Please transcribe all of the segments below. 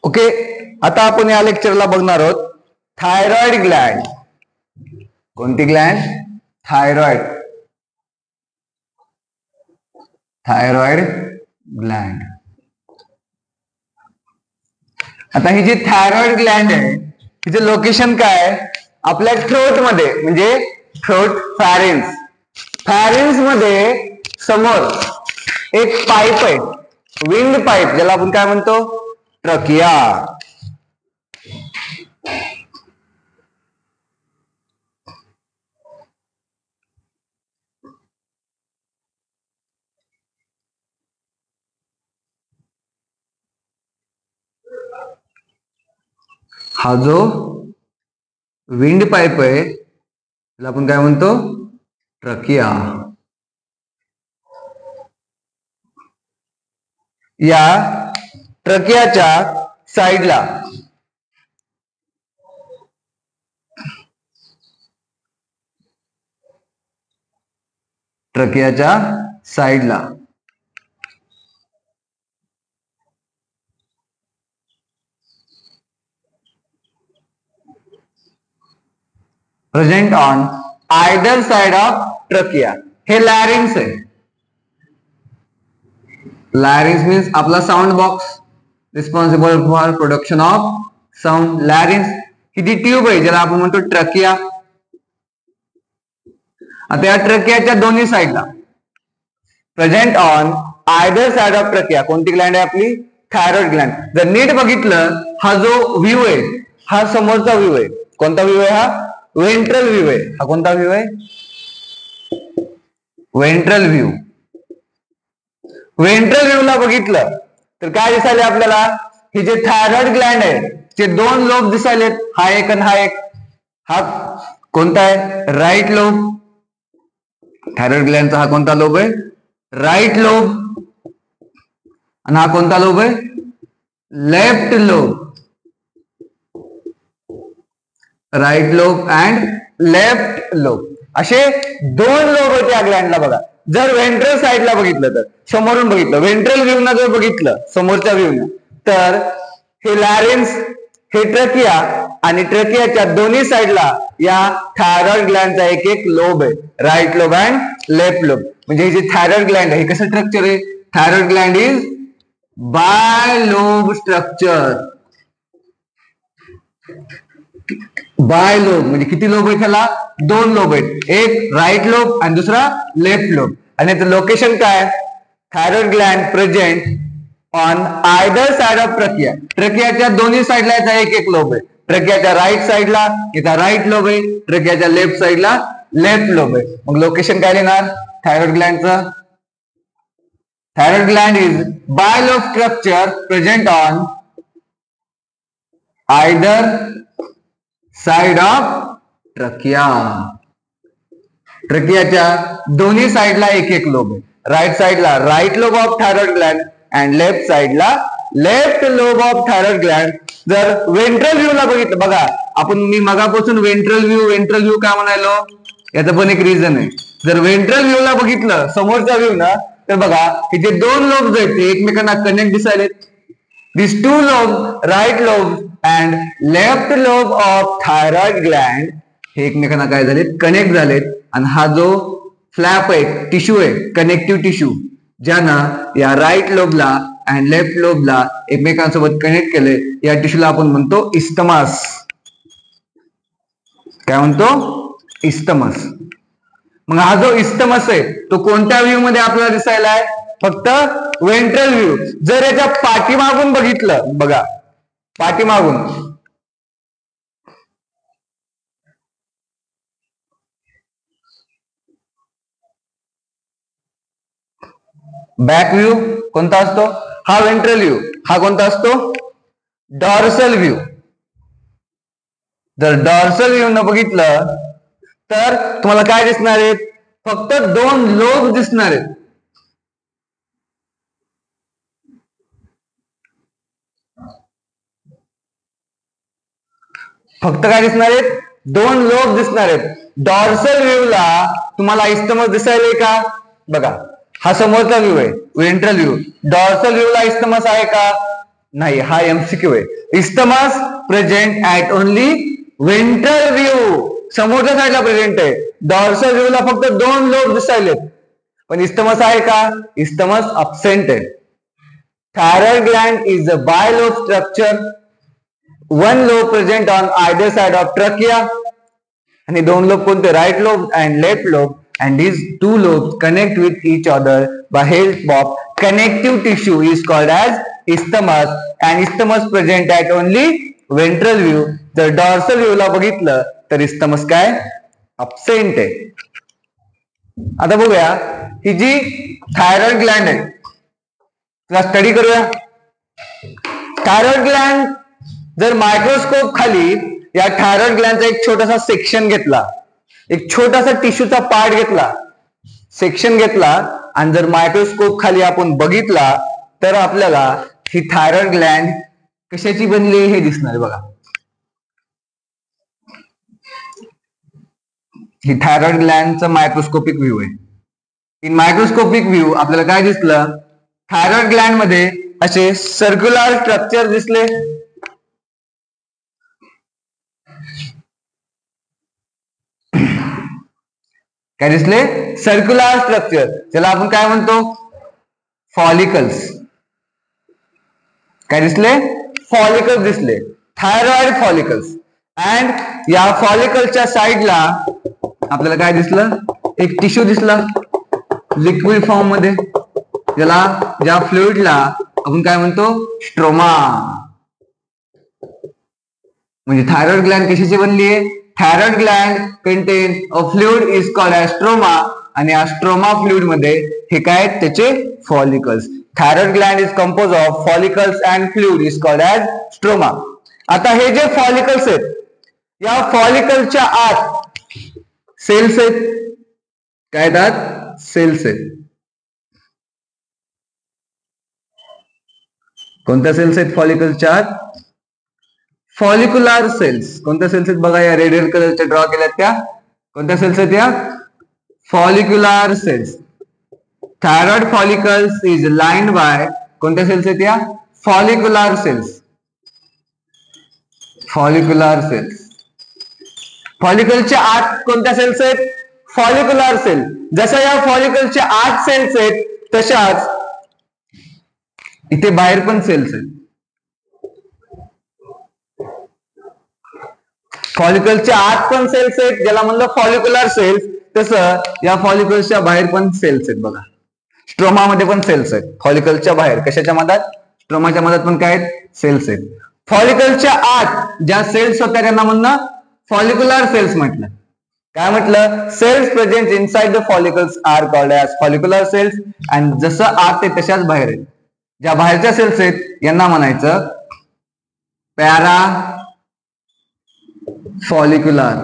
Okay, आता आपण या लेक्चरला बघणार आहोत थायरॉइड ग्लँड. कोणती ग्लँड? थायरॉइड. Thyroid Gland. आता ही जी थायरॉइड ग्लँड आहे तिचे लोकेशन काय? आपल्या थ्रोट मध्ये, म्हणजे थ्रोट फॅरिंग्स. फॅरिंग्स मध्ये समोर एक पाईप आहे, विंड पाईप, ज्याला आपण काय म्हणतो? ट्रकिया. हा जो विंड पाईप आहे त्याला आपण काय म्हणतो? ट्रकिया. या ट्रकियाच्या साईडला present on either side of trachea. हे लॅरिंग्स आहे. लॅरिंग्स मीन्स आपला sound box, responsible for production of sound. Larynx ही जी ट्यूब आहे ज्याला आपण म्हणतो ट्रकिया. आता या ट्रकियाच्या दोन्ही साईडला present on either side of trachea कोणती ग्लँड आहे? आपली थायरॉइड ग्लँड. जर नीट बघितलं, हा जो व्ह्यू आहे हा समोरचा व्ह्यू आहे. कोणता व्ह्यू आहे? हा वेंट्रल व्ह्यू आहे. हा कोणता व्ह्यू आहे? Ventral view. वेंट्रल व्ह्यू ला बघितलं तर काय दिसायले आपल्याला? हे जे थायरॉइड ग्लँड आहे ते दोन लोब दिसायलेत. हा एक आणि हा एक. हा कोणता आहे? Right lobe. थायरॉइड ग्लँडचा हा कोणता लोब आहे? Right lobe. आणि हा कोणता लोब आहे? Left lobe. Right lobe and left lobe असे दोन लोब आहेत या ग्लँडला. बघा, जर वेंट्रल साइडला बघितलं, तर समोरून बघितलं, वेंट्रल व्ह्यू ना जर बघितलं समोरच्या व्ह्यू न, तर हे लॅरिंग्स, हे ट्रकिया, आणि ट्रकियाच्या दोन्ही साइडला या थायरॉइड ग्लँडचा एक एक लोब आहे. Right lobe and left lobe. म्हणजे हे जे थायरॉइड ग्लँड आहे हे कसं स्ट्रक्चर आहे? Thyroid gland is bye lobe structure. Bilobe म्हणजे किती लोब आहे त्याला? दोन लोब आहेत. एक राईट लोब आणि दुसरा लेफ्ट लोब. आणि याचं लोकेशन काय? Thyroid gland present on either side of trachea. ट्रकियाच्या दोन्ही साइडला याचा एक एक लोब आहे. ट्रकियाच्या राईट साइडला याचा राईट लोब आहे, ट्रकियाच्या लेफ्ट साइडला लेफ्ट लोब आहे. मग लोकेशन काय लिहिणार थायरॉइड ग्लँडचं? Thyroid gland is bye lobe structure present on either side of trachea. ट्रकियाच्या दोन्ही साइडला एक एक लोब आहे. राईट साइडला right lobe of thyroid gland and left साइडला left lobe of thyroid gland. जर वेंट्रल व्ह्यू ला बघितलं, बघा आपण मी मगापासून वेंट्रल व्ह्यू का म्हणालो, याचं पण एक रिझन आहे. जर वेंट्रल व्ह्यू ला बघितलं समोरच्या व्ह्यू ना, तर बघा हे जे दोन लोब्स आहेत ते एकमेकांना कनेक्ट दिसायलेत. This two lobe, right lobe and left lobe of thyroid gland, हे एकमेकांना काय झालेत? कनेक्ट झालेत. आणि हा जो फ्लॅप आहे, टिश्यू आहे, कनेक्टिव्ह टिश्यू, ज्यानं या राईट लोबला अँड लेफ्ट लोबला एकमेकांसोबत कनेक्ट केले, या टिश्यूला आपण म्हणतो इस्टमस. काय म्हणतो? इस्टमस. मग हा जो इस्टमस आहे तो कोणत्या व्ह्यू मध्ये आपल्याला दिसायला आहे? फक्त वेंट्रल व्ह्यू. जर याच्या पाठीमागून बघितलं, बघा पाठीमागून, बॅक व्ह्यू कोणता असतो? हा वेंट्रल व्ह्यू. हा कोणता असतो? Dorsal view. जर डॉर्सल व्ह्यू न बघितलं तर तुम्हाला काय दिसणार आहेत? फक्त दोन लोब दिसणार आहेत. फक्त काय दिसणार आहेत? दोन लोब दिसणार आहेत. डॉर्सल व्ह्यू ला तुम्हाला इस्टमस दिसायले का? बघा, हा समोरचा व्ह्यू आहे वेंट्रल व्ह्यू. डॉर्सल व्ह्यू ला इस्टमस आहे का? नाही, हा एमसीक्यू आहे. Isthmus present at only ventral view, समोरच्या साईडला प्रेझेंट आहे. डॉर्सल व्ह्यूला फक्त 2 लोब दिसायलेत, पण इस्थमस आहे का? इस्थमस अब्सेंट आहे. Thyroid gland is a bilobe structure, 1 lobe present on either side of trachea, आणि 2 लोब कोणते? Right lobe and left lobe, and these 2 lobes connect with each other by help of connective tissue is called as isthmus, and isthmus present at only ventral view. जर dorsal view ला बघितलं तर isthmus काय? absent आहे. आता बघूया ही जी thyroid Gland आहे त्याला स्टडी करूया. थायरॉइड ग्लँड जर मायक्रोस्कोप खाली या थायरॉइड ग्लँडचा एक छोटासा सेक्शन घेतला, एक छोटासा टिश्यूचा पार्ट घेतला, सेक्शन घेतला, आणि जर मायक्रोस्कोप खाली आपण बघितला तर आपल्याला ही थायरॉइड ग्लँड कशाची बनली हे दिसणार. बघा, ही थायरॉइड ग्लँडचा मायक्रोस्कोपिक व्ह्यू आहे. इन मायक्रोस्कोपिक व्ह्यू आपल्याला काय दिसलं? थायरॉइड ग्लँड मध्ये असे सर्क्युलर स्ट्रक्चर दिसले. काय दिसले? सर्क्युलर स्ट्रक्चर, ज्याला आपण काय म्हणतो? फॉलिकल्स. काय दिसले? फॉलिकल्स दिसले, थायरॉइड फॉलिकल्स. अँड या फॉलिकलच्या साईडला आपल्याला काय दिसलं? एक टिश्यू दिसला लिक्विड फॉर्म मध्ये, ज्या फ्लुइडला आपण काय म्हणतो? स्ट्रोमा. म्हणजे थायरॉइड ग्लँड कशाची बनली आहे? Thyroid gland contain a fluid is called as stroma, आणि या स्ट्रोमा फ्लुइड मध्ये हे काय? त्याचे follicles. Thyroid gland is compose of follicles and fluid is called as stroma. आता हे जे फॉलिकल्स आहेत, या फॉलिकलच्या आत सेल्स आहेत. काय आहेत? सेल्स आहेत. कोणत्या सेल्स आहेत फॉलिकलच्या आत? Follicular cells. कोणत्या सेल्स आहेत? बघा, या रेड कलरच्या ड्रॉ केल्यात त्या कोणत्या सेल्स आहेत? या follicular cells. Thyroid follicles is lined by कोणत्या सेल्स आहेत? या फॉलिक्युलर सेल्स. Follicular cells. फॉलिकलच्या आत कोणत्या सेल्स आहेत? Follicular cell. जशा या फॉलिकलच्या आत सेल्स आहेत तशाच इथे बाहेर पण सेल्स आहेत. फॉलिकलच्या आत पण सेल्स आहेत, ज्याला म्हणलं फॉलिक्युलर सेल्स. तसं या फॉलिकलच्या बाहेर पण सेल्स आहेत. बघा, स्ट्रोमामध्ये पण सेल्स आहेत. फॉलिकलच्या बाहेर कशाच्या मधात? स्ट्रोमाच्या मधात पण काय आहेत? सेल्स आहेत. फॉलिकलच्या आत ज्या सेल्स होत्या त्यांना म्हणणं फॉलिक्युलर सेल्स म्हटलं. काय म्हटलं? Cells present inside the follicles are called as follicular cells. आणि जसं आत आहे तशाच बाहेर आहेत. ज्या बाहेरच्या सेल्स आहेत यांना म्हणायचं पॅरा फॉलिक्युलर.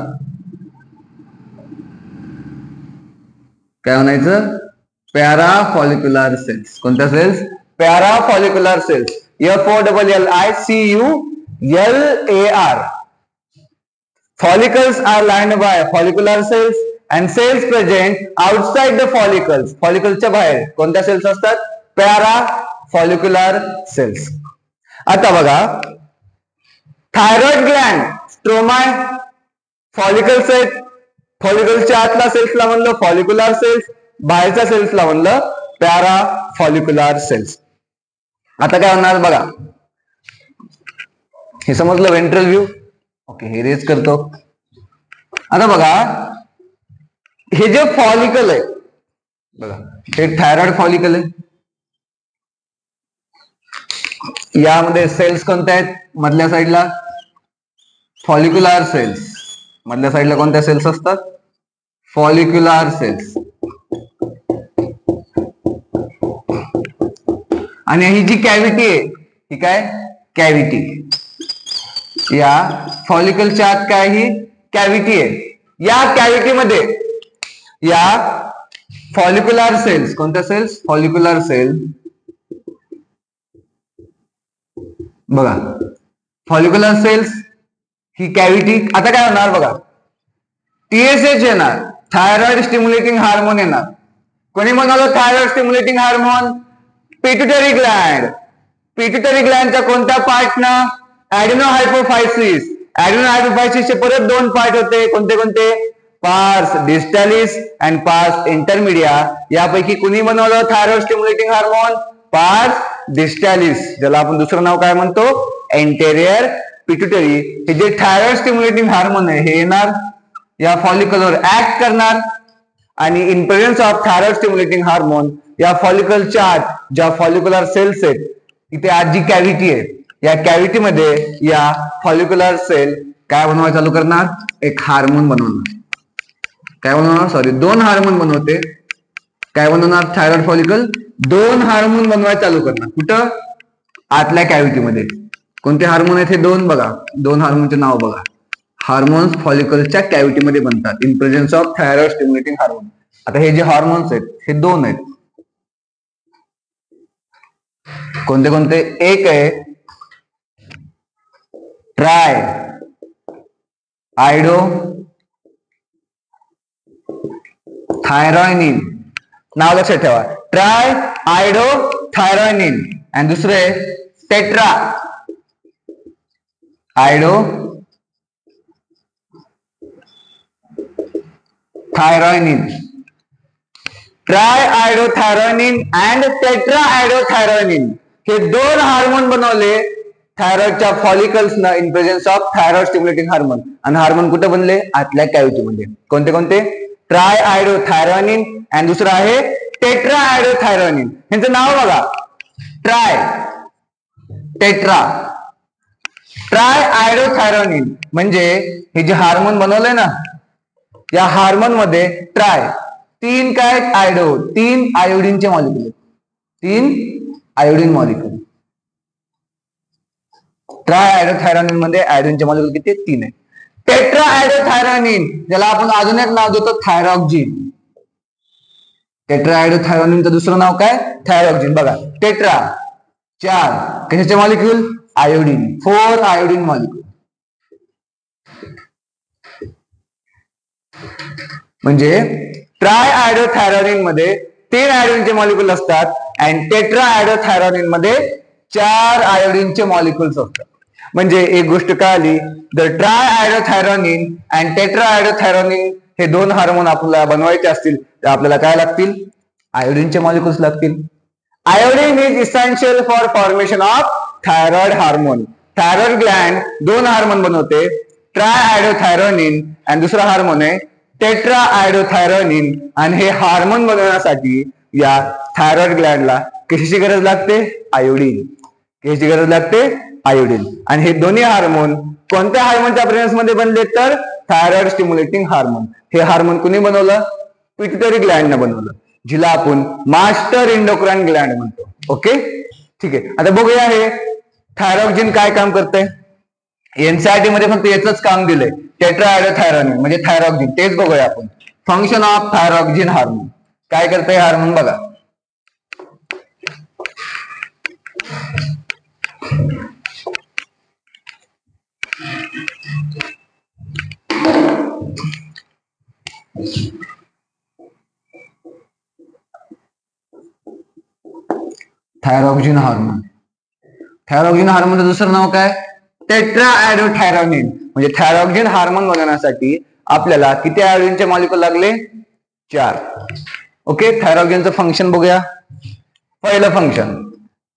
काय म्हणायचं? Parafollicular cells. कोणत्या cells? Parafollicular cells. FOLLICULAR. Follicles are lined by follicular cells and cells present outside the follicles. फॉलिकलच्या बाहेर कोणत्या सेल्स असतात? Parafollicular cells. आता बघा, थायरॉइड ग्लँड स्ट्रोमा, फॉलिकल्स आहेत. फॉलिकलच्या आतल्या सेल्सला म्हणलं फॉलिक्युलर सेल्स, बाहेरच्या सेल्सला म्हणलं पॅरा फॉलिक्युलर सेल्स. आता काय होणार बघा, हे समजलं वेंट्रल व्ह्यू. ओके, हे रेज करतो. आता बघा, हे जे फॉलिकल आहे बघा, हे थायरॉइड फॉलिकल आहे. यामध्ये सेल्स कोणत्या आहेत? मधल्या साईडला फॉलिक्युलर सेल्स. मधल्या साईडला कोणत्या सेल्स असतात? Follicular cells. आणि ही जी कॅव्हिटी आहे ही काय? कॅव्हिटी. या फॉलिकलच्या आत काय? ही कॅव्हिटी आहे. या कॅव्हिटीमध्ये या फॉलिक्युलर सेल्स, कोणत्या सेल्स? Follicular cell. बघा, फॉलिक्युलर सेल्स ही कॅव्हिटी. आता काय होणार बघा, TSH येणार, थायरॉइड स्टिम्युलेटिंग हार्मोन येणार. कोणी म्हणाल thyroid stimulating hormone? Pituitary gland. Pituitary ग्लॅंडच्या कोणत्या पार्टनं? ऍडिनोहायपोफायसिस. ऍडिनोहायपोफायसिसचे परत दोन पार्ट होते. कोणते कोणते? पार्स डिस्टॅलिस अँड पार्स इंटरमिडिया. यापैकी कुणी बनवलं थायरॉइड स्टिम्युलेटिंग हार्मोन? पार्स डिस्टॅलिस, ज्याला आपण दुसरं नाव काय म्हणतो? Anterior pituitary. हे जे थायरॉइड स्टिम्युलेटिंग हार्मोन आहे हे येणार या फॉलिकलवर ऍक्ट करणार आणि in presence of thyroid stimulating hormone या फॉलिकलच्या आत ज्या फॉलिक्युलर सेल्स आहेत इथे आज जी कॅव्हिटी आहे या कॅव्हिटी मध्ये या फॉलिक्युलर सेल काय बनवायला चालू करणार? एक हार्मोन बनवणार. काय बनवणार? सॉरी, दोन हार्मोन बनवते. काय बनवणार? थायरॉइड फॉलिकल दोन हार्मोन बनवायला चालू करणार. कुठं? आतल्या कॅव्हिटी मध्ये. कोणते हार्मोन आहेत हे दोन? बघा, दोन हार्मोनचे नाव बघा. हार्मोन्स फॉलिकलच्या कॅव्हिटी मध्ये बनतात in presence of thyroid stimulating hormone. आता हे जे हार्मोन्स आहेत हे दोन आहेत. कोणते कोणते? एक आहे ट्राय आयडो थायरॉइनिन. नाव लक्षात ठेवा, ट्राय आयडो थायरॉइनिन. आणि दुसरे tetraiodothyronine. Triiodothyronine and tetraiodothyronine हे दोन हार्मोन बनवले थायरॉइडच्या फॉलिकल्सना in presence of thyroid stimulating hormone. आणि हार्मोन कुठे बनले? आतल्या कॅव्हिटी मध्ये. कोणते कोणते? ट्राय आयडोथायरॉइनिन आणि दुसरं आहे टेट्रा आयडोथायरॉइनिन. यांचं नाव बघा, ट्राय टेट्रा. ट्राय आयडोथायरॉइनिन म्हणजे हे जे हार्मोन बनवलंय ना या हार्मोन मध्ये ट्राय तीन काय? आयडो, तीन आयोडीनचे मॉलिक्युल, तीन आयोडीन मॉलिक्युल. ट्राय आयडोथायरॉनिन मध्ये आयोडीनचे मॉलिक्युल किती? तीन आहे. टेट्रा आयडोथायरॉनिन ज्याला आपण अजून एक नाव देतो थायरॉक्सिन. टेट्रा आयडोथायरॉनिनचं दुसरं नाव काय? थायरॉक्सिन. बघा, टेट्रा चार कशाचे मॉलिक्युल? Iodine, 4 iodine molecule. म्हणजे ट्राय आयडोथायरॉनिन मध्ये 3 आयोडीनचे मॉलिक्युल असतात आणि टेट्रा आयडोथायरॉनिन मध्ये 4 आयोडीनचे मॉलिक्युल्स असतात. म्हणजे एक गोष्ट कळाली, जर ट्राय आयडोथायरॉनिन आणि टेट्रा आयडोथायरॉनिन हे दोन हार्मोन आपल्याला बनवायचे असतील तर आपल्याला काय लागतील? आयोडीनचे मॉलिक्युल्स लागतील. Iodine is essential for formation of thyroid hormone. Thyroid gland दोन हार्मोन बनवते, ट्राय आयडोथायरॉनिन आणि दुसरा हार्मोन आहे टेट्रा आयडोथायरॉनिन. आणि हे हार्मोन बनवण्यासाठी या थायरॉइड ग्लॅंडला कशाची गरज लागते? आयोडीन. कशाची गरज लागते? आयोडीन. आणि हे दोन्ही हार्मोन कोणत्या हार्मोनच्या प्रेझेन्स मध्ये बनले? तर थायरॉइड स्टिम्युलेटिंग हार्मोन. हे हार्मोन कुणी बनवलं? पिट्युटरी ग्लॅंडने बनवलं, जिला आपण मास्टर इंडोक्राइन ग्लॅंड म्हणतो. ओके, ठीक आहे. आता बघूया हे थायरॉक्सिन काय काम करतंय. एनसीईआरटी मध्ये फक्त याच काम दिलंय, टेट्रा आयडोथायरॉनिन म्हणजे थायरॉक्सिन. तेच बघूया आपण. फंक्शन ऑफ थायरॉक्सिन हार्मोन काय करतंय हार्मोन बघा. Thyroxine hormone. थायरॉक्सिन हार्मोनचं दुसरं नाव काय? टेट्रा आयडोथायरॉनिन. म्हणजे थायरॉक्सिन हार्मोन बनवण्यासाठी आपल्याला किती आयोडीनचे मॉलिक्युल लागले? 4. ओके, थायरॉक्सिनचं फंक्शन बघूया. पहिलं फंक्शन,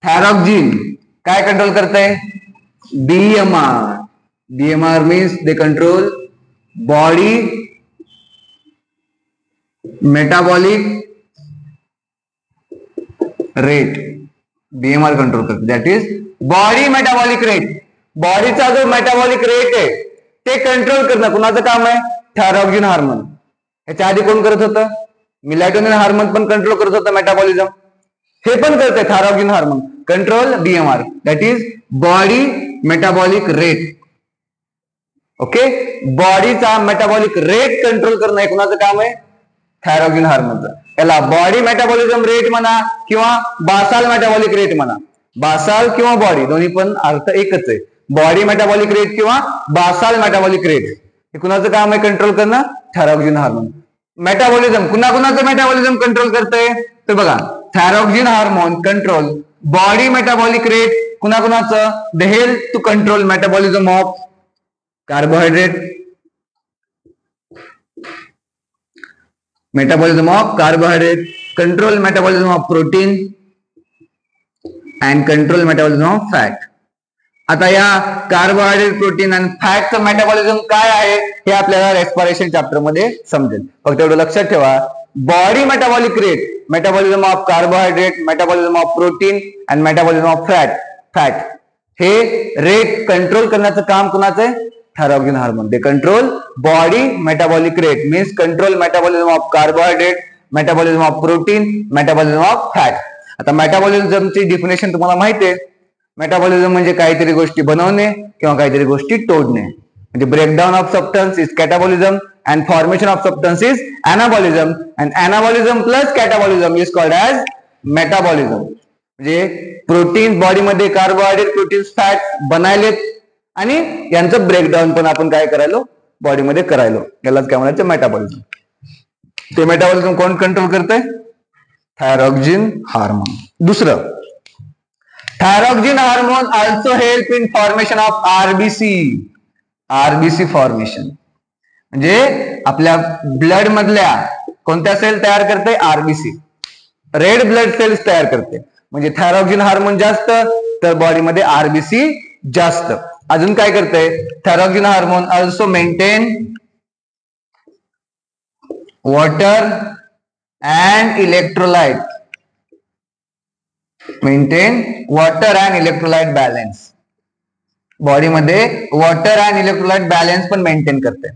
थायरॉक्सिन काय कंट्रोल करतंय? DMR. DMR means the control body metabolic rate. DMR control करते, that is body metabolic rate. बॉडीचा जो मेटाबॉलिक रेट आहे ते कंट्रोल करणं कुणाचं काम आहे? Thyroxine hormone. ह्याच्या आधी कोण करत होतं? मेलाटोनिन हार्मोन पण कंट्रोल करत होतं मेटाबॉलिझम. हे पण करतंय thyroxine hormone control DMR, that is body metabolic rate. Okay, बॉडीचा मेटाबॉलिक रेट कंट्रोल करणं हे कुणाचं काम आहे? थायरॉक्सिन हार्मोनचं. याला बॉडी मेटाबॉलिझम रेट म्हणा किंवा बासाल मेटाबॉलिक रेट म्हणा. बासाल किंवा बॉडी दोन्ही पण अर्थ एकच आहे. बॉडी मेटाबॉलिक रेट किंवा बासाल मेटाबॉलिक रेट हे कुणाचं काम आहे कंट्रोल करणं? Thyroxine hormone. मेटाबॉलिझम कुणाकुणाचं मेटाबॉलिझम कंट्रोल करतंय? तर बघा, thyroxine hormone control body metabolic rate कुणाकुणाचं, the help to control metabolism of carbohydrate, metabolism of carbohydrate, control metabolism of protein and control metabolism of fat. आता या carbohydrate, protein आणि फॅटचं metabolism काय आहे हे आपल्याला रेस्पिरेशन चॅप्टर मध्ये समजेल. फक्त एवढं लक्षात ठेवा, body metabolic rate, metabolism of carbohydrate, metabolism of protein and metabolism of fat हे रेट कंट्रोल करण्याचं काम कुणाचं आहे, thyroxine hormone. They control body metabolic rate means control metabolism of carbohydrate, metabolism of protein, metabolism of fat. आता मेटाबॉलिझमची definition तुम्हाला माहिती आहे. Metabolism म्हणजे काहीतरी गोष्टी बनवणे किंवा काहीतरी गोष्टी तोडणे. म्हणजे breakdown of substance is catabolism and formation of substance is anabolism and anabolism plus catabolism is called as metabolism. म्हणजे प्रोटीन बॉडीमध्ये कार्बोहायड्रेट, प्रोटीन, फॅट बनायलेत आणि यांचं ब्रेकडाऊन पण आपण काय करायलो, बॉडीमध्ये करायलो. यालाच काय म्हणायचं, मेटाबॉलिझम. ते मेटाबॉलिझम कोण कंट्रोल करतंय, थायरॉक्सिन हार्मोन. दुसरं, thyroxine hormone also help in formation of RBC formation. म्हणजे आपल्या ब्लड मधल्या कोणत्या सेल तयार करते, आरबीसी, रेड ब्लड सेल्स तयार करते. म्हणजे थायरॉक्सिन हार्मोन जास्त तर बॉडीमध्ये आरबीसी जास्त. अजून काय करते, thyroxine hormone also maintain water and electrolyte, maintain water and electrolyte balance. बॉडीमध्ये वॉटर अँड इलेक्ट्रोलाइट बॅलन्स पण मेंटेन करते.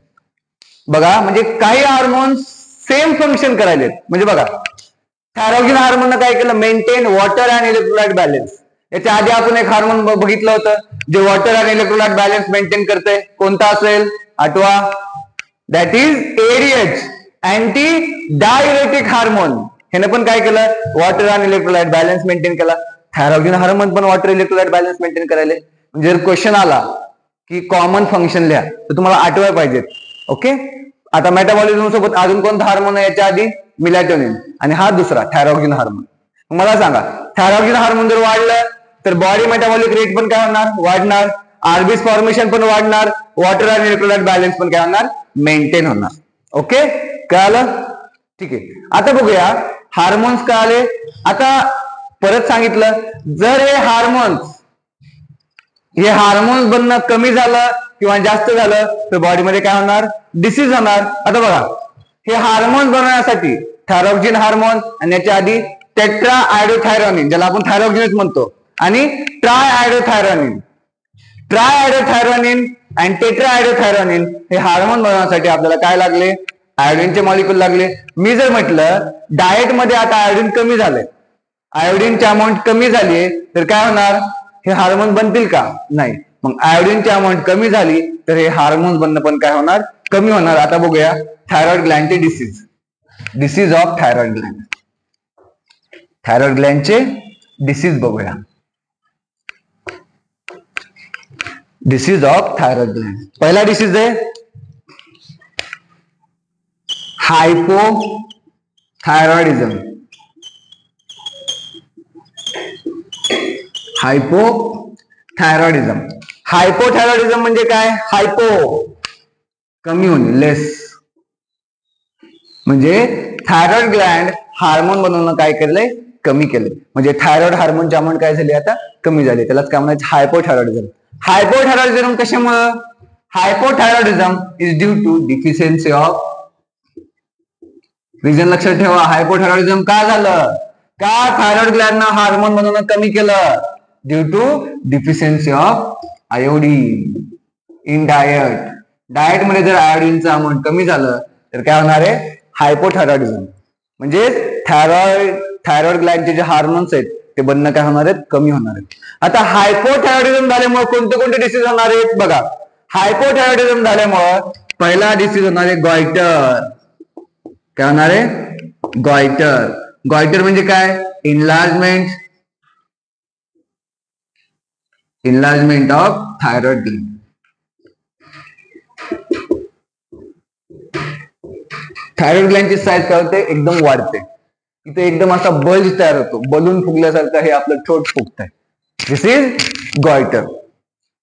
बघा, म्हणजे काही हार्मोन्स सेम फंक्शन करायलेत. म्हणजे बघा, थायरॉक्सिन हार्मोन काय केलं, maintain water and electrolyte balance. याच्या आधी आपण एक हार्मोन बघितलं होतं जे water and electrolyte balance maintain करते. कोणता असेल, आठवा, that is ADH, anti diuretic hormone. ह्याने पण काय केलं, water and electrolyte balance maintain केला. थायरॉक्सिन हार्मोन पण वॉटर इलेक्ट्रोलाइट बॅलन्स मेंटेन करायला. म्हणजे जर क्वेश्चन आला की कॉमन फंक्शन लिहा तर तुम्हाला आठवाय पाहिजेत. ओके. आता मेटाबॉलिझम सोबत अजून कोणता हार्मोन आहे याच्या आधी, मिलॅटोनिन, आणि हा दुसरा थायरॉक्सिन हार्मोन. मला सांगा, थायरॉक्सिन हार्मोन जर वाढलं तर बॉडी मेटाबॉलिक रेट पण काय होणार, वाढणार. आरबीसी फॉर्मेशन पण वाढणार. वॉटर अँड इलेक्ट्रोलाइट बॅलन्स पण काय होणार, मेंटेन होणार. ओके, कळालं? ठीक आहे. आता बघूया हार्मोन्स काय आले. आता परत सांगितलं, जर हे हार्मोन्स बनणं कमी झालं किंवा जास्त झालं तर बॉडीमध्ये काय होणार, डिसीज होणार. आता बघा, हे हार्मोन बनवण्यासाठी थायरॉक्सिन हार्मोन आणि याच्या आधी टेट्रा आयडोथायरॉनिन, ज्याला आपण थायरॉक्सिनच म्हणतो, आणि ट्राय आयडोथायरॉनिन आणि टेट्रा आयडोथायरॉनिन हे हार्मोन बनवण्यासाठी आपल्याला काय लागले, आयोडीनचे मॉलिक्यूल लागले. मी जर म्हटलं डाएट मध्ये आता आयोडीन कमी झालंय, आयोडीनची अमाऊंट कमी झाली तर काय होणार, हे हार्मोन बनतील का, नाही. मग आयोडीनची अमाऊंट कमी झाली तर हे हार्मोन बनणं पण काय होणार, कमी होणार. आता बघूया थायरॉइड ग्लँडचे डिसीज ऑफ थायरॉइड ग्लँडचे डिसीज बघूया. Disease of thyroid gland. पहिला डिसीज आहे हायपोथायरॉइडिझम. हायपोथायरॉइडिझम म्हणजे काय, हायपो कमी होणे, लेस. म्हणजे थायरॉइड ग्लँड हार्मोन बनवणं काय केलंय, कमी केलंय. म्हणजे थायरॉइड हार्मोनची अमाऊंट काय झाली, आता कमी झाली. त्यालाच काय म्हणायचं, हायपोथायरॉइडिझम. हायपोथायरॉइडिझम कशामुळे, hypothyroidism is due to deficiency of, reason लक्षात ठेवा, हायपोथायरॉइडिझम का झालं, का थायरॉइड ग्लँडनं हार्मोन बनवणं कमी केलं, due to deficiency of iodine in diet. Diet मध्ये जर आयोडीनचं अमाऊंट कमी झालं तर काय होणार आहे, हायपोथायरॉइडिझम. म्हणजे थायरॉइड ग्लँडचे जे हार्मोन्स आहेत ते बनणं काय होणार आहेत, कमी होणार आहेत. आता हायपोथायरॉइडिझम झाल्यामुळे कोणते कोणते डिसीज होणार आहेत बघा. हायपोथायरॉइडिझम झाल्यामुळे पहिला डिसीज होणार आहे गॉइटर. काय होणार आहे, गॉइटर. गॉइटर म्हणजे काय, enlargement of thyroid gland. Thyroid ग्लँडची साईज काय होते, एकदम वाढते. इथे एकदम असा बल्ज तयार होतो, बलून फुगल्यासारखं हे आपलं ठोट फुगत आहे. This is goitre.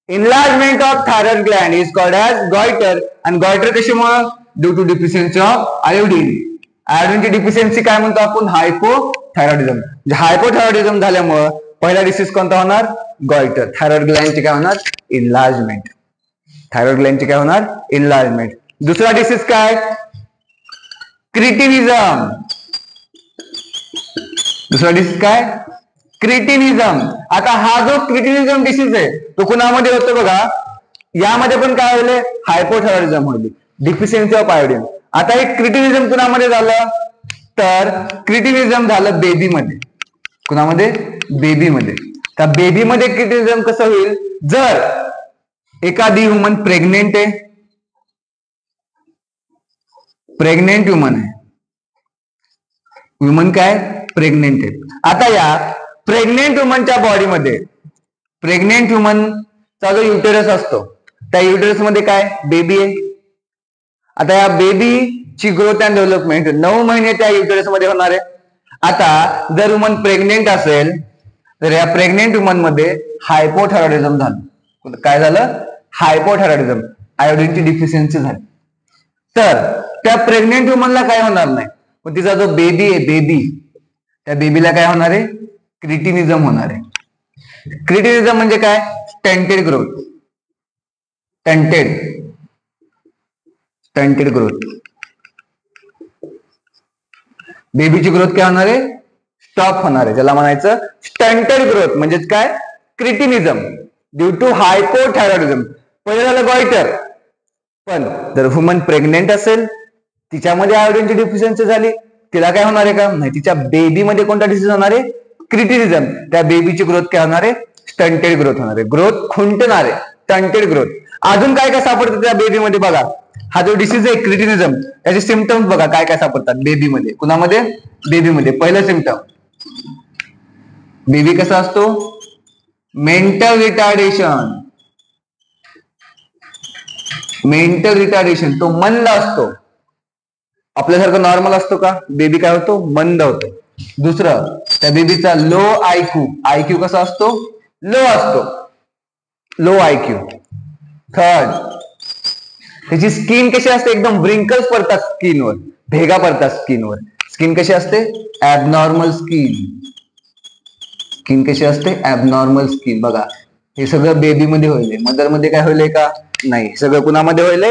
Enlargement of thyroid gland is called as goiter. आणि goiter कशामुळे? Due to deficiency of iodine. आयोडीनची डिफिशियन्सी काय म्हणतो आपण? हायपोथायरॉइडिझम. म्हणजे हायपोथायरॉइडिझम झाल्यामुळे पहिला डिसीज कोणता होणार? गॉयटर. थायरॉइड ग्लँडची काय होणार? इनलार्जमेंट. थायरॉइड ग्लँडची काय होणार? इनलार्जमेंट. दुसरा डिसीज काय? क्रिटिनिझम. दुसरा डिसीज काय? क्रिटिनिझम. आता हा जो क्रिटिनिझम डिसीज आहे तो कुणामध्ये होतो बघा? यामध्ये पण काय होईल? हायपोथायरॉइडिझम होईल, डिफिशियन्सी ऑफ आयोडीन. आता एक क्रिटिनिझम कुणामध्ये झालं? तर क्रिटिनिझम झालं बेबीमध्ये. कुणामध्ये? बेबीमध्ये. तर बेबीमध्ये क्रिटिनिझम कसं होईल? जर एखादी ह्युमन प्रेग्नेंट आहे, प्रेग्नेंट ह्युमन आहे, ह्युमन काय? प्रेग्नेंट आहे. आता या प्रेग्नेंट वुमनच्या बॉडीमध्ये, प्रेग्नेंट वुमनचा जो युटेरस असतो त्या युटेरस मध्ये काय? बेबी आहे. आता या बेबीची ग्रोथ अँड डेव्हलपमेंट 9 महिने त्या युटेरस मध्ये होणार आहे. आता जर वुमन प्रेग्नेंट असेल तर या प्रेग्नेंट वुमन मध्ये हायपोथायरॉइडिझम झालं. काय झालं? हायपोथायरॉइडिझम, आयोडीनची डिफिशियन्सी झाली. तर त्या प्रेग्नेंट वुमनला काय होणार नाही, पण तिचा जो बेबी आहे, बेबी, त्या बेबीला काय होणार आहे? क्रिटिनिझम होणार आहे. क्रिटिनिझम म्हणजे काय? Stunted growth. Stunted growth. बेबीची ग्रोथ काय होणार आहे? स्टॉप होणार आहे. ज्याला म्हणायचं स्टंटेड ग्रोथ. म्हणजेच काय? क्रिटिनिझम ड्यू टू हायपोथायरॉइडिझम. पहिले झालं गॉयटर. पण जर ह्युमन प्रेग्नेंट असेल, तिच्यामध्ये आयोडीनची डिफिशियन्सी झाली, तिला काय होणार आहे का? नाही. तिच्या बेबीमध्ये कोणता डिसीज होणार आहे? क्रिटिनिझम. त्या बेबीची ग्रोथ काय होणार आहे? स्टंटेड ग्रोथ होणार आहे. ग्रोथ खुंटणार आहे, स्टंटेड ग्रोथ. अजून काय काय सापडतं त्या बेबीमध्ये बघा? हा जो डिसीज आहे क्रिटिनिझम, त्याचे सिम्पटम्स बघा काय काय सापडतात बेबीमध्ये. कुणामध्ये? बेबीमध्ये. पहिलं सिम्पटम, बेबी कसा असतो? Mental retardation. Mental retardation. तो मंद असतो. आपल्यासारखं नॉर्मल असतो का? बेबी काय होतो? मंद होतो. दुसरं, त्या बेबीचा लो आयक्यू. आयक्यू कसा असतो? लो असतो, लो आयक्यू. थर्ड, त्याची स्किन कशी असते? एकदम व्रिंकल्स पडतात स्किनवर, भेगा पडतात स्किनवर. स्किन कशी असते? Abnormal skin. स्किन कशी असते? Abnormal skin. बघा, हे सगळं बेबीमध्ये होईल. मदरमध्ये काय होईल का? नाही. सगळं कुणामध्ये होईल?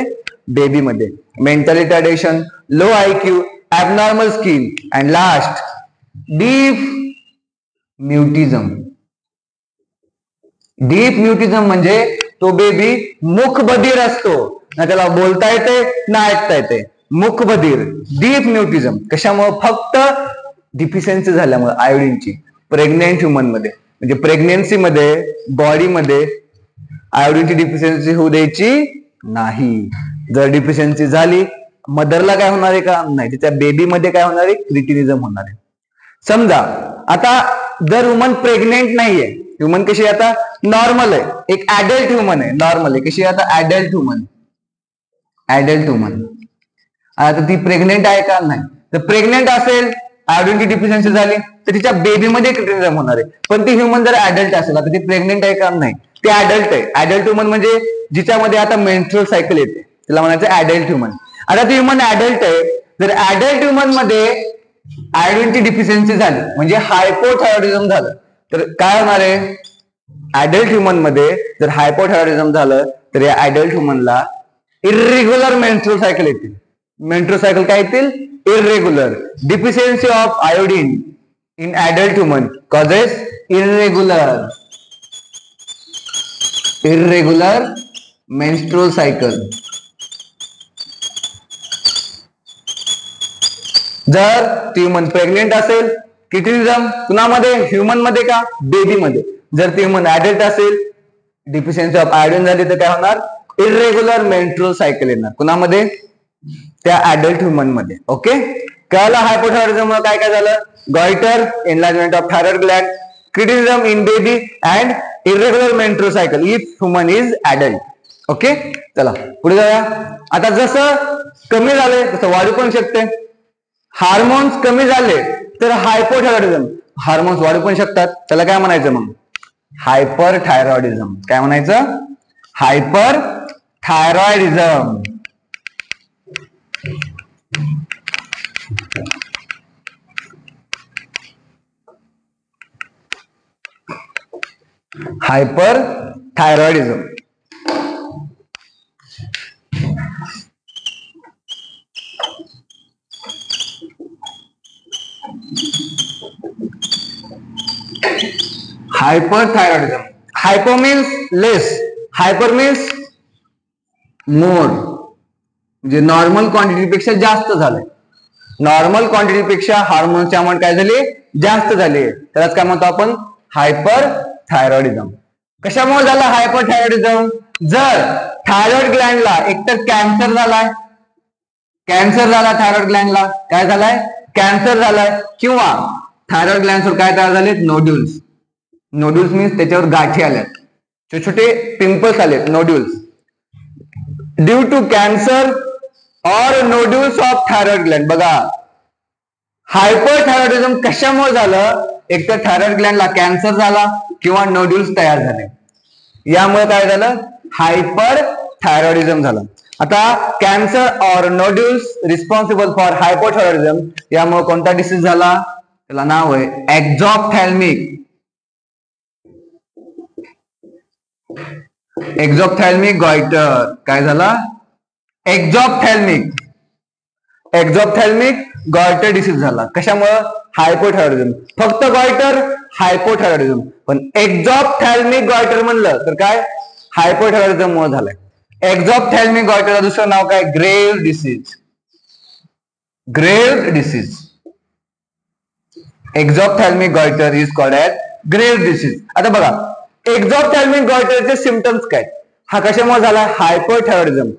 बेबीमध्ये. Mental retardation, low IQ, abnormal skin, and last deep mutism. Deep mutism म्हणजे तो बेबी मुखबधीर असतो. ना त्याला बोलता येते ना ऐकता येते. मुखबधीर, डीप म्युटिझम. कशामुळे? फक्त डिफिशियन्सी झाल्यामुळे आयोडीनची. प्रेग्नेंट ह्युमन मध्ये, म्हणजे प्रेग्नेन्सी मध्ये बॉडीमध्ये आयोडीनची डिफिशियन्सी होऊ द्यायची नाही. जर डिफिशियन्सी झाली, मदरला काय होणार आहे का? नाही. तिच्या बेबीमध्ये काय होणार आहे? क्रिटिनिझम होणार आहे. समजा आता जर वुमन प्रेग्नेंट नाहीये, ह्युमन कशी आता? नॉर्मल आहे, एक ऍडल्ट ह्युमन आहे, नॉर्मल आहे. कशी आता? Adult human. Adult human. आता ती प्रेग्नेंट आहे का? नाही. तर प्रेग्नेंट असेल, आयोडीनची डिफिशियन्सी झाली, तर तिच्या बेबीमध्ये क्रिटिनिझम होणार आहे. पण ती ह्युमन जर ऍडल्ट असेल, आता ती प्रेग्नेंट आहे का? नाही. ती ऍडल्ट आहे. ऍडल्ट ह्युमन म्हणजे जिच्यामध्ये आता मेन्स्ट्रुअल सायकल येते, तिला म्हणायचं ऍडल्ट ह्युमन. आता ती ह्युमन ऍडल्ट आहे. जर ऍडल्ट ह्युमन मध्ये आयोडीनची डिफिशियन्सी झाली, म्हणजे हायपोथायरॉइडिझम झालं, तर काय होणार आहे? ऍडल्ट ह्युमन मध्ये जर हायपोथायरॉइडिझम झालं तर या ऍडल्ट ह्युमनला इरेग्युलर मेन्स्ट्रुअल सायकल येतील. मेन्स्ट्रुअल सायकल काय येतील? Irregular. Deficiency of iodine in adult human causes irregular menstrual cycle. जर ती ह्युमन प्रेग्नेंट असेल, क्रिटिनिझम कुणामध्ये? ह्युमन मध्ये का? बेबीमध्ये. जर ती ह्युमन ऍडल्ट असेल, डिफिशियन्सी ऑफ आयोडीन झाली तर काय होणार? इरेग्युलर मेन्स्ट्रुअल सायकल येणार. कुणामध्ये? त्या ऍडल्ट ह्युमन मध्ये. ओके, कळलं? हायपोथायरॉइडिझम काय काय झालं? Goiter, enlargement of thyroid gland, cretinism in baby, and irregular menstrual cycle if human is adult. Okay, चला पुढे जाऊया. आता जसं कमी झाले तसं वाढू पण शकते. हार्मोन्स कमी झाले तर हायपोथायरॉइडिझम, हार्मोन्स वाढू पण शकतात, त्याला काय म्हणायचं मग? Hyper thyroidism. काय म्हणायचं? Hyper thyroidism. Hyper thyroidism. Hyperthyroidism. हायपो means लेस, हायपर मीन्स मोर, म्हणजे नॉर्मल क्वांटिटीपेक्षा जास्त झालंय. नॉर्मल क्वांटिटीपेक्षा हार्मोन्सचे अमाऊंट काय झाली? जास्त झाली. त्यालाच काय म्हणतो आपण? Hyper thyroidism. कशामुळे झाला हायपर थायरॉइडिझम? जर थायरॉइड ग्लँडला एकतर कॅन्सर झालाय, कॅन्सर झाला थायरॉइड ग्लँडला, काय झालाय? कॅन्सर झालाय, किंवा थायरॉइड ग्लँडवर काय तयार झालेत? नोड्युल्स. नोड्युल्स मीन्स त्याच्यावर गाठी आल्यात, छोटे छोटे पिंपल्स आलेत, नोड्युल्स. ड्यू टू कॅन्सर और नोड्युल्स ऑफ थायरॉइड ग्लँड. बघा, हायपरथायरॉइडिझम कशामुळे झालं? एक तर थायरॉइड ग्लँडला कॅन्सर झाला किंवा नोड्युल्स तयार झाले, यामुळे काय झालं? हायपर थायरॉइडिझम झालं. आता कॅन्सर और नोड्युल्स रिस्पॉन्सिबल फॉर हायपोथायरॉइडिझम, यामुळे कोणता डिसीज झाला? त्याला नाव आहे एक्झॉप्थॅल्मिक. एक्झॉप्थॅल्मिक गॉइटर. काय झाला? एक्झॉप्थॅल्मिक, एक्झॉप्थॅल्मिक गॉइटर डिसीज झाला. कशामुळे? हायपोथायरॉइडिझम. फक्त गॉइटर हायपोथायरॉइडिझम, पण एक्झॉप्थॅल्मिक गॉइटर म्हणलं तर काय? हायपोथायरॉइडिझम मुळे झालंय. एक्झॉप्थॅल्मिक गॉइटरचं दुसरं नाव काय? Grave disease. Grave disease. Exophthalmic goiter is called as grave disease. आता बघा, एक्झॉप्थॅल्मिक गॉइटरचे सिम्पटम्स काय? हा कशामुळे झाला? हायपोथायरॉइडिझम.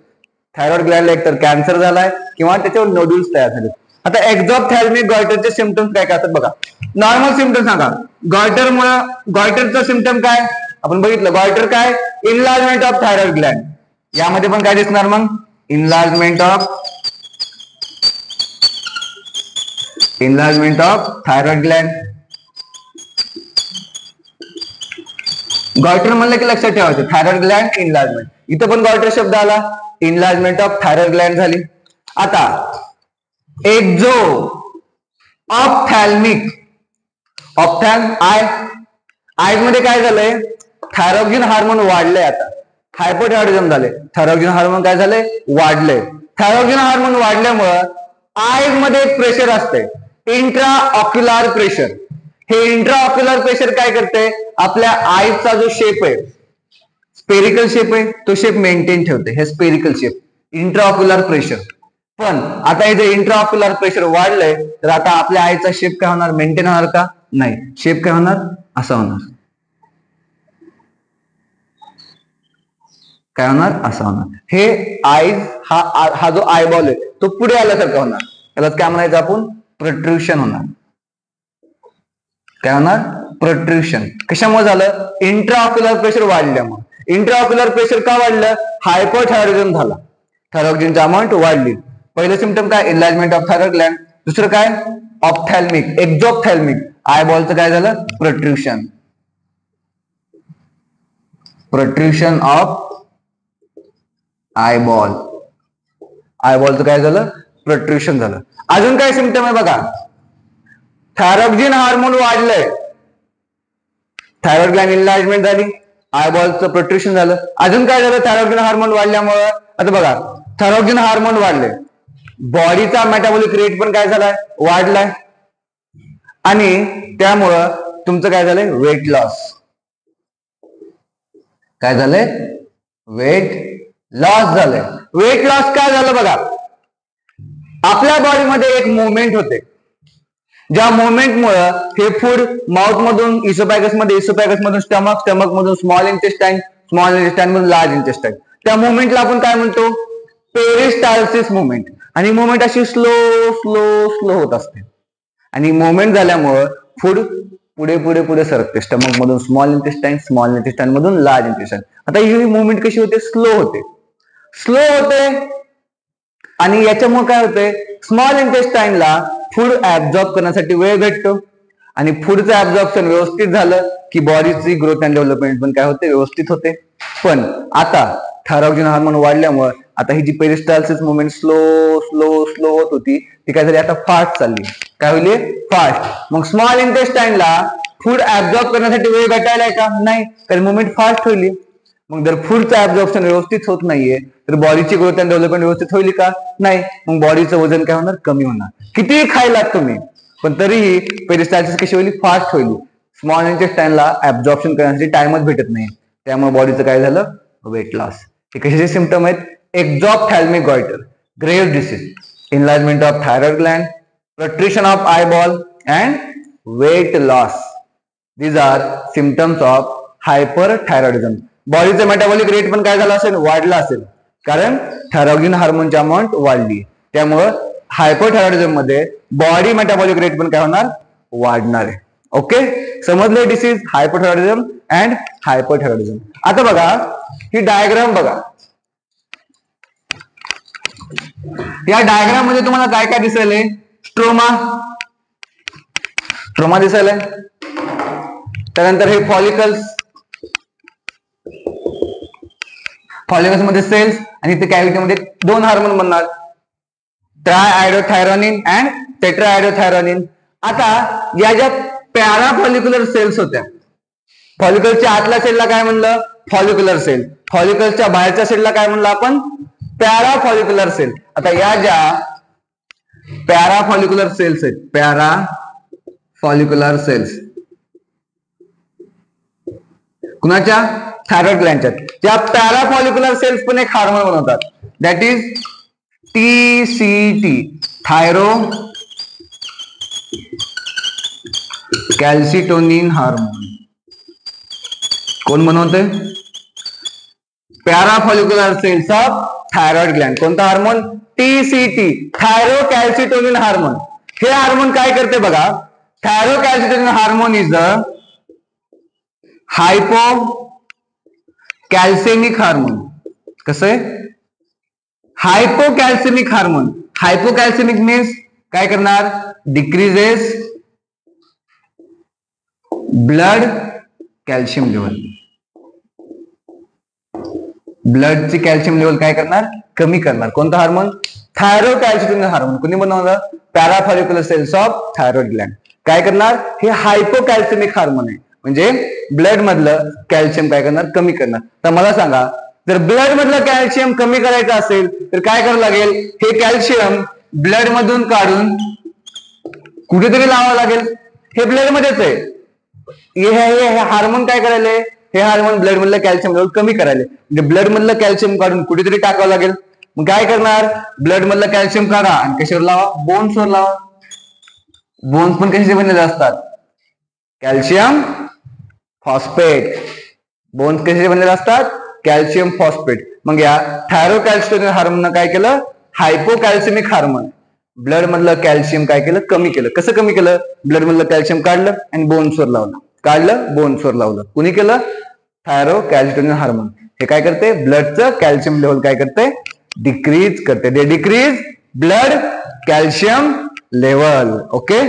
थायरॉइड ग्लँडला एकतर कॅन्सर झालाय किंवा त्याच्यावर नोड्युल्स तयार झाले. आता एक्झॉप्थॅल्मिक गॉइटरचे सिम्पटम्स काय काय असतात बघा. नॉर्मल सिम्पटम सांगा. गॉइटरमुळे, गॉइटरचा सिम्पटम काय? आपण बघितलं, गॉइटर काय? Enlargement of thyroid Gland. यामध्ये पण काय दिसणार मग? Enlargement of thyroid Gland. Goitre म्हणलं की लक्षात ठेवायचं थायरॉइड ग्लँड इनलार्जमेंट. इथं पण गॉइटर शब्द आला, इनलार्जमेंट ऑफ थायरॉइड ग्लँड झाली. आता एक्झो ऑप्थॅल्मिक, आय मध्ये काय झालंय? थायरॉक्सिन हार्मोन वाढलंय. आता हायपोथायरॉइडिझम झाले, थायरॉक्सिन हार्मोन काय झालंय? वाढलंय. थायरॉक्सिन हार्मोन वाढल्यामुळं आयज मध्ये एक प्रेशर असते, इंट्रा ऑक्युलर प्रेशर. हे इंट्रा ऑक्युलर प्रेशर काय करते? आपल्या आईचा जो शेप आहे, स्पेरिकल शेप आहे, तो शेप मेंटेन ठेवते. हे spherical shape, intra ocular pressure. पण आता हे जे इंट्रा ऑक्युलर प्रेशर वाढलंय, तर आता आपल्या आईचा शेप काय होणार? मेंटेन होणार का? नाही. शेप काय होणार? असा होणार. काय होणार? असा होणार. हे आईज, हा जो आयबॉल आहे तो पुढे आल्यासारखा होणार. त्यालाच काय म्हणायचं आपण? प्रोट्रुशन होणार. काय होणार? प्रोट्रुशन. कशामुळे झालं? इंट्रा ऑक्युलर प्रेशर वाढल्यामुळे. इंट्रा ऑक्युलर प्रेशर का वाढलं? हायपोथायरॉइडिझम झाला, थायरॉक्सिनची अमाऊंट वाढली. पहिलं सिम्पटम काय? Enlargement of thyroid Gland. दुसरं काय? ऑप्थॅल्मिक, एक्झॉप्थॅल्मिक. आयबॉलचं काय झालं? प्रोट्रुशन. प्रोट्रुशन ऑफ आयबॉल. आयबॉलचं काय झालं? प्रोट्रुशन झालं. अजून काय सिम्पटम आहे बघा. थायरॉक्सिन हार्मोन वाढलंय, थायरॉइड ग्लँड इनलार्जमेंट झाली, आयबॉलचं प्रोट्रुशन झालं. अजून काय झालं? थायरॉक्सिन हार्मोन वाढल्यामुळे, आता बघा, थायरॉक्सिन हार्मोन वाढले, बॉडीचा मेटाबॉलिक रेट पण काय झालाय? वाढलाय. आणि त्यामुळं तुमचं काय झालंय? Weight loss. काय झालंय? वेट लॉस झालंय. वेट लॉस काय झालं बघा. आपल्या बॉडीमध्ये एक मुवमेंट होते, ज्या मुवमेंटमुळे हे फूड माउथ मधून इसोफॅगस मध्ये, इसोफॅगस मधून स्टमक, स्टमक मधून स्मॉल इंटेस्टाईन, स्मॉल इंटेस्टाईन मधून लार्ज इंटेस्टाईन. त्या मुवमेंटला आपण काय म्हणतो? Peristalsis movement. आणि मुवमेंट अशी स्लो स्लो स्लो होत असते. आणि मुवमेंट झाल्यामुळं फूड पुढे पुढे पुढे सरकते, स्टमक मधून स्मॉल इंटेस्टाईन, स्मॉल इंटेस्टाईन मधून लार्ज इंटेस्टाईन. आता ही मुवमेंट कशी होते? स्लो होते. स्लो होते आणि याच्यामुळे काय होतंय, स्मॉल इंटेस्टाईनला फूड ऍब्झॉर्ब करण्यासाठी वेळ भेटतो आणि फूडचं ऍब्झॉर्प्शन व्यवस्थित झालं की बॉडीची ग्रोथ अँड डेव्हलपमेंट पण काय होते, व्यवस्थित होते. पण आता थायरॉक्सिन हार्मोन वाढल्यामुळे आता ही जी peristalsis movement slow slow slow होत होती ती काय झाली, आता फास्ट चालली. काय होईल, फास्ट. मग स्मॉल इंटेस्टाईनला फूड ऍब्झॉर्ब करण्यासाठी वेळ भेटायला का नाही, कारण मुवमेंट फास्ट होईल. मग जर फूडचं ऍब्झॉर्प्शन व्यवस्थित होत नाहीये तर बॉडीची ग्रोथ अँड डेव्हलपमेंट व्यवस्थित होईल का, नाही. मग बॉडीचं वजन काय होणार, कमी होणार. कितीही खायला तुम्ही पण तरीही पेरिस्टाल्सिस कशी होईल, फास्ट होईल. स्मॉल इंटेस्टाईनला ऍब्झॉर्प्शन करण्यासाठी टाइमच भेटत नाही, त्यामुळे बॉडीचं काय झालं, वेट लॉस. हे कशाचे सिम्पटम आहेत, exophthalmic goiter, grave disease, enlargement of thyroid gland, protrusion of eyeball and weight loss. These are symptoms of hyperthyroidism. बॉडीचं मेटाबॉलिक रेट पण काय झाला असेल, वाढला असेल, कारण थायरॉक्सिन हार्मोनची अमाऊंट वाढली. त्यामुळं हायपरथायरॉइडिझम मध्ये बॉडी मेटाबॉलिक रेट पण काय होणार, वाढणार आहे. ओके, समजले डिसीज हायपरथायरॉइडिझम अँड हायपरथायरॉइडिझम. आता बघा ही डायग्राम बघा, या डायग्राम मध्ये तुम्हाला काय काय दिसायलंय, स्ट्रोमा, स्ट्रोमा दिसायलंय. त्यानंतर हे फॉलिकल्स, फॉलिकल्स मध्ये सेल्स आणि ते कॅव्हिटीमध्ये दोन हार्मोन बनणार, ट्रायआयडोथायरॉनिन अँड टेट्राआयडोथायरॉनिन. आता या ज्या पॅराफॉलिक्युलर सेल्स होत्या, फॉलिकलच्या आतल्या सेलला काय म्हणलं, फॉलिक्युलर सेल. फॉलिकलच्या बाहेरच्या सेलला काय म्हणलं आपण, पॅराफॉलिक्युलर सेल. आता या ज्या पॅराफॉलिक्युलर सेल्स आहेत, पॅराफॉलिक्युलर सेल्स कुणाच्या, थायरॉइड ग्लँडच्या. त्या पॅराफॉलिक्युलर सेल्स पण एक हार्मोन बनवतात, that is TCT, thyrocalcitonin hormone. कोण बनवते, parafollicular cells of thyroid gland. कोणता hormone, TCT, thyrocalcitonin hormone. हे हार्मोन काय करते बघा, thyrocalcitonin hormone is a hypocalcemic hormone. कसं आहे, हायपोकॅल्सेमिक हार्मोन. हायपोकॅल्सेमिक मीन्स काय करणार, डिक्रीजेस ब्लड कॅल्शियम लेवल. ब्लडची कॅल्शियम लेवल काय करणार, कमी करणार. कोणता हार्मोन, थायरो कॅल्सिटोनिन हार्मोन. कोणी बनवलं, पॅराफॉलिक्युलर सेल्स ऑफ थायरॉइड ग्लँड. काय करणार, हे हायपोकॅल्सेमिक हार्मोन आहे, म्हणजे ब्लड मधलं कॅल्शियम काय करणार, कमी करणार. तर मला सांगा, जर ब्लड मधलं कॅल्शियम कमी करायचं असेल तर काय करावं लागेल, हे कॅल्शियम ब्लड मधून काढून कुठेतरी लावावं लागेल. हे ब्लड मध्येच आहे. हे हार्मोन काय करायला, हे हार्मोन ब्लड मधलं कॅल्शियम लेवल कमी करायला, म्हणजे ब्लड मधलं कॅल्शियम काढून कुठेतरी टाकावं लागेल. मग काय करणार, ब्लड मधलं कॅल्शियम काढा आणि कशावर लावा, बोन्सवर लावा. बोन्स पण कशाचे बनलेले असतात, कॅल्शियम फॉस्फेट. बोन्स कशाचे बनलेले असतात, कॅल्शियम फॉस्फेट. मग या थायरो कॅल्सिटोनिन हार्मोन काय केलं, हायपोकॅल्सेमिक हार्मोन. ब्लड मधलं कॅल्शियम काय केलं, कमी केलं. कसं कमी केलं, ब्लड मधलं कॅल्शियम काढलं आणि बोन्सवर लावलं, काढलं बोन्सवर लावलं. कुणी केलं, थायरो कॅल्सिटोनिन हार्मोन. हे काय करते, ब्लडचं कॅल्शियम लेवल काय करते, डिक्रीज करते. They decrease blood calcium level. Okay.